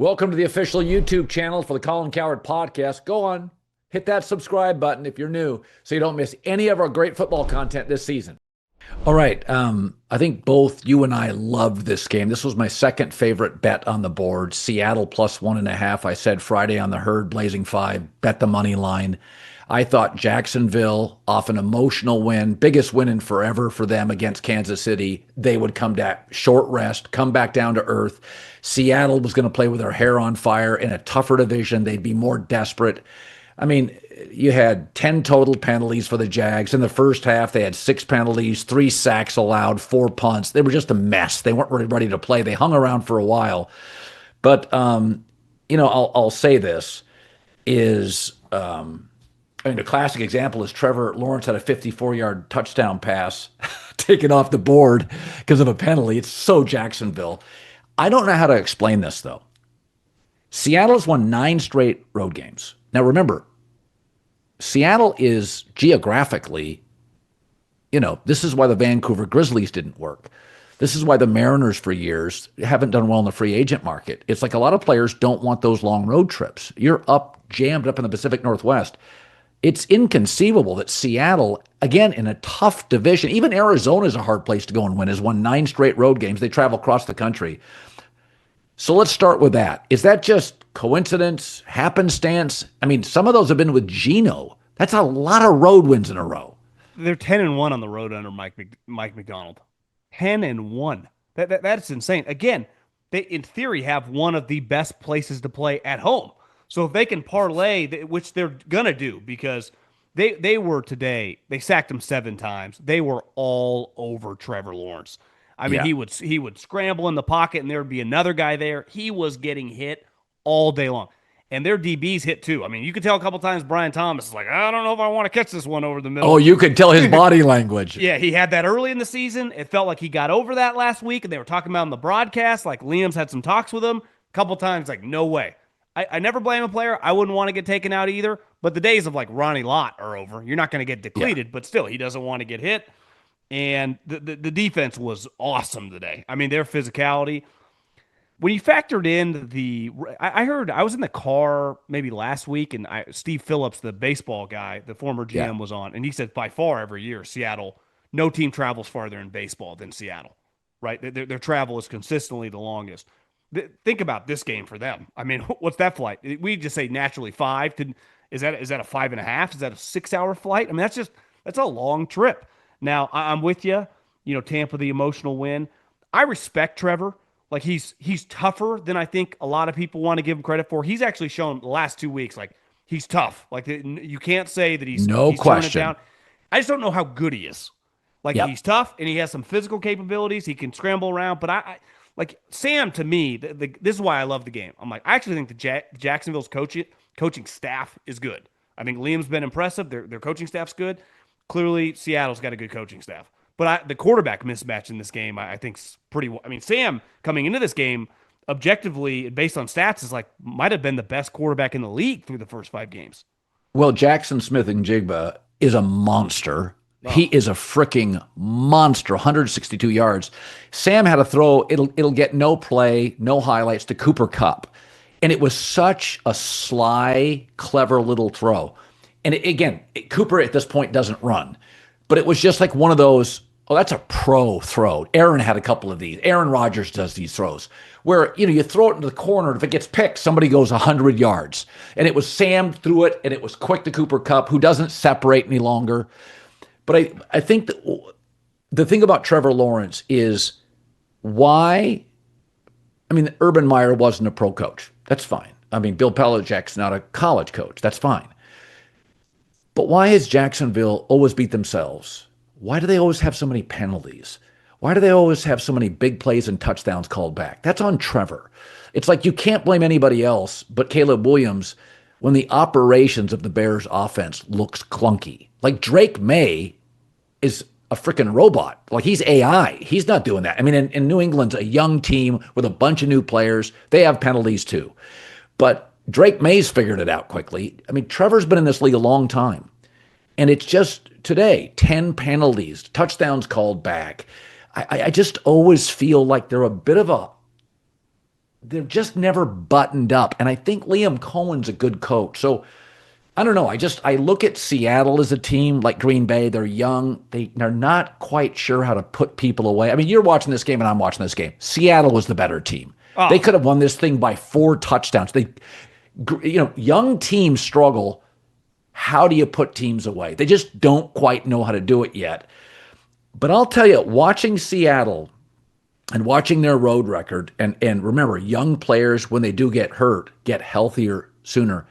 Welcome to the official YouTube channel for the Colin Cowherd podcast. Go on, hit that subscribe button if you're new so you don't miss any of our great football content this season. All right. I think both you and I loved this game. This was my second favorite bet on the board. Seattle plus 1.5. I said Friday on the herd, Blazing 5, bet the money line. I thought Jacksonville, off an emotional win, biggest win in forever for them against Kansas City, they would come back short rest, come back down to earth. Seattle was going to play with their hair on fire in a tougher division. They'd be more desperate. I mean, you had 10 total penalties for the Jags. In the first half, they had 6 penalties, 3 sacks allowed, 4 punts. They were just a mess. They weren't really ready to play. They hung around for a while. But, I'll say this is, a classic example is Trevor Lawrence had a 54-yard touchdown pass taken off the board because of a penalty. It's so Jacksonville. I don't know how to explain this, though. Seattle has won 9 straight road games. Now, remember, Seattle is geographically, this is why the Vancouver Grizzlies didn't work. This is why the Mariners for years haven't done well in the free agent market. It's like a lot of players don't want those long road trips. You're jammed up in the Pacific Northwest. It's inconceivable that Seattle, again, in a tough division, even Arizona is a hard place to go and win, has won 9 straight road games. They travel across the country. So let's start with that. Is that just coincidence, happenstance? I mean, some of those have been with Geno. That's a lot of road wins in a row. They're 10-1 on the road under Mike McDonald. 10-1. That's insane. Again, they in theory have one of the best places to play at home. So if they can parlay, which they're gonna do, because they were today, they sacked him 7 times. They were all over Trevor Lawrence. I mean, Yeah. he would scramble in the pocket, and there would be another guy there. He was getting hit all day long, and their DBs hit too. I mean, you could tell a couple times Brian Thomas is like, I don't know if I want to catch this one over the middle. Oh, you could tell his body language. Yeah, he had that early in the season. It felt like he got over that last week, and they were talking about on the broadcast. Like Liam's had some talks with him a couple times. Like, no way. I never blame a player. I wouldn't want to get taken out either. But the days of like Ronnie Lott are over. You're not going to get depleted, but still, he doesn't want to get hit. And the defense was awesome today. I mean, their physicality. When you factored in I heard, I was in the car maybe last week, and Steve Phillips, the baseball guy, the former GM, was on, and he said by far every year, Seattle, no team travels farther in baseball than Seattle, right? Their travel is consistently the longest. Think about this game for them. I mean, what's that flight? We just say naturally 5. Is that a 5.5? Is that a 6-hour flight? I mean, that's a long trip. Now, I'm with you. Tampa, the emotional win. I respect Trevor. Like he's tougher than I think a lot of people want to give him credit for. He's actually shown the last 2 weeks like he's tough. Like you can't say that he's No question. turning it down. I just don't know how good he is. Like he's tough and he has some physical capabilities. He can scramble around, but I like Sam, to me, this is why I love the game. I'm like, I actually think Jacksonville's coaching staff is good. I think Liam's been impressive. Their coaching staff's good. Clearly, Seattle's got a good coaching staff. But the quarterback mismatch in this game, I think, is pretty. I mean, Sam coming into this game, objectively, based on stats, is might have been the best quarterback in the league through the first 5 games. Well, Jackson Smith-Njigba is a monster. Oh. He is a freaking monster, 162 yards. Sam had a throw, it'll get no play, no highlights to Cooper Kupp. And it was such a sly, clever little throw. And Cooper at this point doesn't run. But it was just like one of those, that's a pro throw. Aaron had a couple of these. Aaron Rodgers does these throws where, you throw it into the corner. And if it gets picked, somebody goes 100 yards. And it was Sam threw it, and it was quick to Cooper Kupp, who doesn't separate any longer. But I think that the thing about Trevor Lawrence is why, Urban Meyer wasn't a pro coach. That's fine. Bill Belichick's not a college coach. That's fine. But why has Jacksonville always beat themselves? Why do they always have so many penalties? Why do they always have so many big plays and touchdowns called back? That's on Trevor. It's like you can't blame anybody else but Caleb Williams when the operations of the Bears offense looks clunky. Like Drake Maye is a freaking robot. Like he's AI. He's not doing that. In New England's a young team with a bunch of new players. They have penalties too. But Drake Maye's figured it out quickly. Trevor's been in this league a long time. And it's just today, 10 penalties, touchdowns called back. I just always feel like they're a bit of a they're just never buttoned up. And I think Liam Cohen's a good coach. So I don't know. I look at Seattle as a team like Green Bay. They're young. They're not quite sure how to put people away. I mean, you're watching this game and I'm watching this game. Seattle was the better team. Oh. They could have won this thing by 4 touchdowns. Young teams struggle. How do you put teams away? They just don't quite know how to do it yet. But I'll tell you, watching Seattle and watching their road record, and remember, young players, when they do get hurt, get healthier sooner.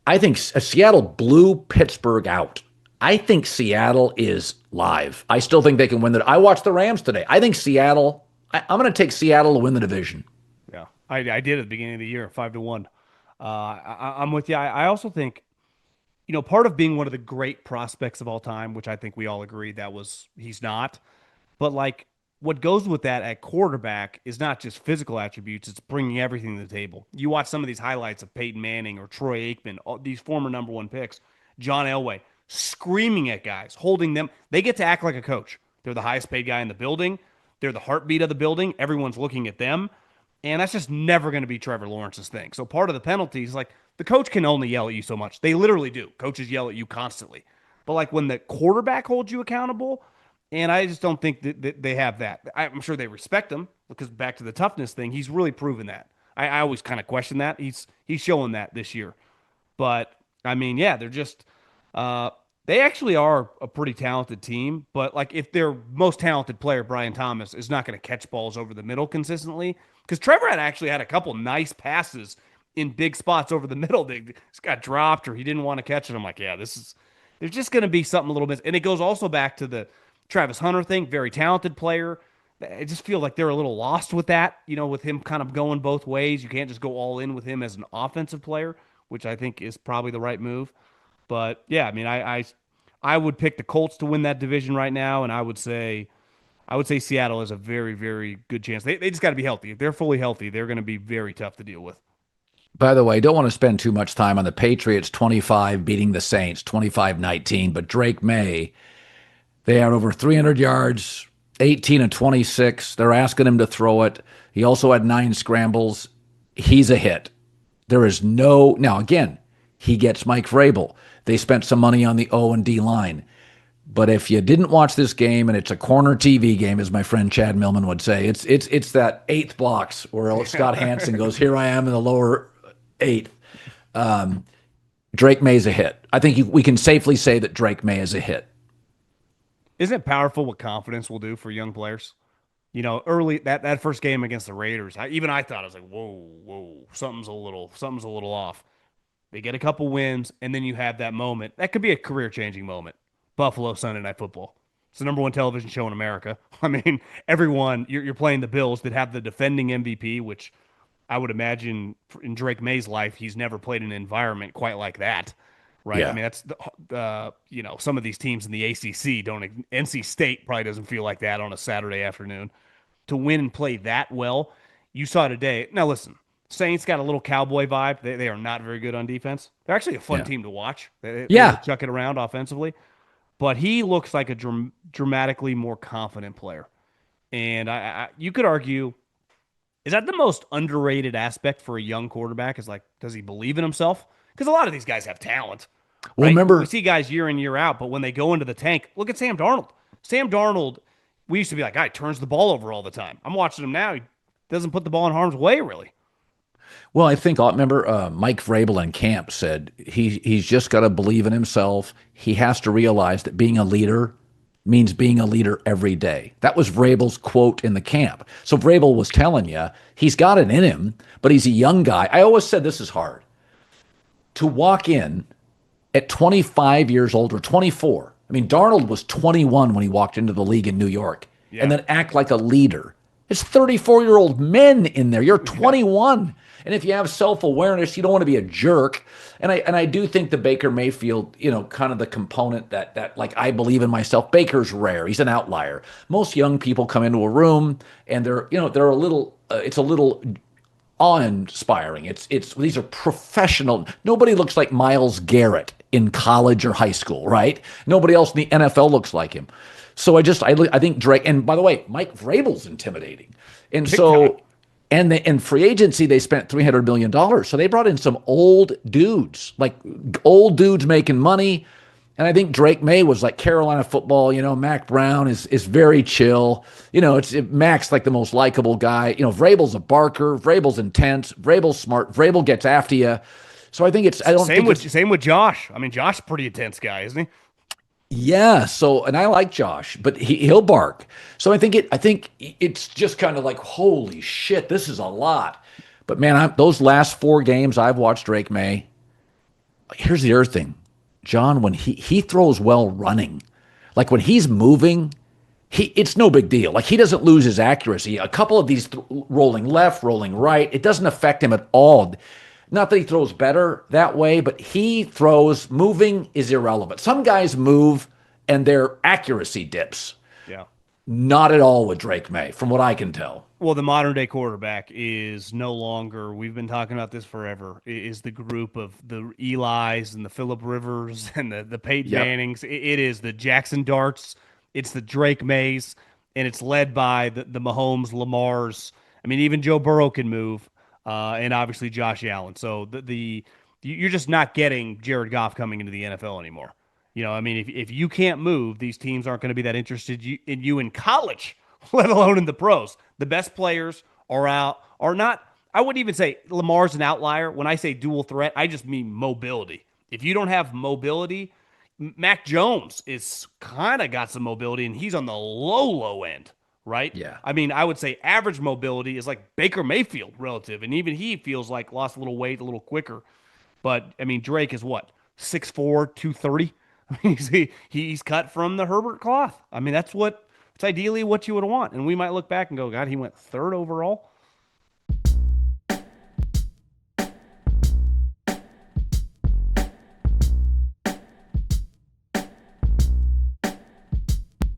I think Seattle blew Pittsburgh out. I think Seattle is live. I still think they can win I watched the Rams today. I think Seattle, I'm going to take Seattle to win the division. Yeah, I did at the beginning of the year, 5-1. I'm with you. I also think, part of being one of the great prospects of all time, which I think we all agree he's not, but like what goes with that at quarterback is not just physical attributes, it's bringing everything to the table. You watch some of these highlights of Peyton Manning or Troy Aikman, all these former number 1 picks, John Elway, screaming at guys, holding them. They get to act like a coach. They're the highest paid guy in the building. They're the heartbeat of the building. Everyone's looking at them. And that's just never going to be Trevor Lawrence's thing. So part of the penalty is like the coach can only yell at you so much. They literally do. Coaches yell at you constantly. But like when the quarterback holds you accountable, and I just don't think that they have that. I'm sure they respect him because back to the toughness thing, he's really proven that. I always kind of question that. He's showing that this year. But, I mean, yeah, they're just they actually are a pretty talented team. But, like, if their most talented player, Brian Thomas, is not going to catch balls over the middle consistently, because Trevor had a couple nice passes in big spots over the middle. They just got dropped or he didn't want to catch it. I'm like, yeah, there's just going to be something a little bit. And it goes also back to the Travis Hunter thing, very talented player. I just feel like they're a little lost with that, with him kind of going both ways. You can't just go all in with him as an offensive player, which I think is probably the right move. But yeah, I mean, I would pick the Colts to win that division right now, and I would say Seattle has a very, very good chance. They just got to be healthy. If they're fully healthy, they're going to be very tough to deal with. By the way, don't want to spend too much time on the Patriots 25 beating the Saints 25-19, but Drake Maye, they had over 300 yards, 18 of 26. They're asking him to throw it. He also had 9 scrambles. He's a hit. There is no... Now, again, he gets Mike Vrabel. They spent some money on the O and D line. But if you didn't watch this game, and it's a corner TV game, as my friend Chad Millman would say, it's that 8th box where Scott Hansen goes, here I am in the lower 8th. Drake Maye's a hit. I think we can safely say that Drake Maye is a hit. Isn't it powerful what confidence will do for young players? Early that first game against the Raiders, I thought, I was like, whoa, something's a little off. They get a couple wins, and then you have that moment. That could be a career-changing moment. Buffalo Sunday Night Football. It's the number 1 television show in America. I mean, everyone, you're playing the Bills that have the defending MVP, which I would imagine in Drake Maye's life, he's never played in an environment quite like that. Right. Yeah. I mean, that's some of these teams in the ACC NC State probably doesn't feel like that on a Saturday afternoon. To win and play that well, you saw today. Now, listen, Saints got a little cowboy vibe. They are not very good on defense. They're actually a fun team to watch. They chuck it around offensively. But he looks like a dramatically more confident player. And you could argue, is that the most underrated aspect for a young quarterback? Is like, does he believe in himself? Because a lot of these guys have talent. Well, right? remember, we see guys year in, year out, but when they go into the tank, look at Sam Darnold. Sam Darnold, we used to be like, guy turns the ball over all the time. I'm watching him now. He doesn't put the ball in harm's way, really. Well, I think, remember Mike Vrabel in camp said he's just got to believe in himself. He has to realize that being a leader means being a leader every day. That was Vrabel's quote in the camp. So Vrabel was telling you he's got it in him, but he's a young guy. I always said this is hard. To walk in at 25 years old or 24. I mean, Darnold was 21 when he walked into the league in New York, and then act like a leader. It's 34-year-old men in there. You're 21. Yeah. And if you have self-awareness, you don't want to be a jerk. And I do think the Baker Mayfield, kind of the component that like, I believe in myself. Baker's rare. He's an outlier. Most young people come into a room and they're a little, it's a little awe-inspiring. It's these are professional. Nobody looks like Myles Garrett in college or high school, right? Nobody else in the NFL looks like him. So I think Drake, and by the way, Mike Vrabel's intimidating. And so And in free agency, they spent $300 million. So they brought in some old dudes, like old dudes making money. And I think Drake Maye was like Carolina football. Mac Brown is very chill. Mac's like the most likable guy. Vrabel's a barker. Vrabel's intense. Vrabel's smart. Vrabel gets after you. So I think I don't same think same with Josh. I mean, Josh is a pretty intense guy, isn't he? Yeah. So, and I like Josh, but he'll bark. So I think it's just kind of like, holy shit, this is a lot. But man, those last 4 games I've watched Drake Maye. Here's the other thing, John. When he throws well running, like when he's moving, it's no big deal. Like he doesn't lose his accuracy. A couple of these rolling left, rolling right, it doesn't affect him at all. Not that he throws better that way, but he throws, moving is irrelevant. Some guys move and their accuracy dips. Yeah. Not at all with Drake Maye, from what I can tell. Well, the modern day quarterback is no longer, we've been talking about this forever, is the group of the Eli's and the Phillip Rivers and the Peyton Mannings. It is the Jackson Darts. It's the Drake Mays, and it's led by the Mahomes, Lamars. I mean, even Joe Burrow can move. And obviously Josh Allen. So you're just not getting Jared Goff coming into the NFL anymore. I mean, if you can't move, these teams aren't going to be that interested in you in college, let alone in the pros. The best players are not. I wouldn't even say Lamar's an outlier. When I say dual threat, I just mean mobility. If you don't have mobility, Mac Jones is kind of got some mobility, and he's on the low end. Right? Yeah. I mean, I would say average mobility is like Baker Mayfield relative, and even he feels like lost a little weight a little quicker. But, I mean, Drake is what? 6'4", 230? I mean, he's cut from the Herbert cloth. I mean, that's ideally what you would want. And we might look back and go, God, he went 3rd overall.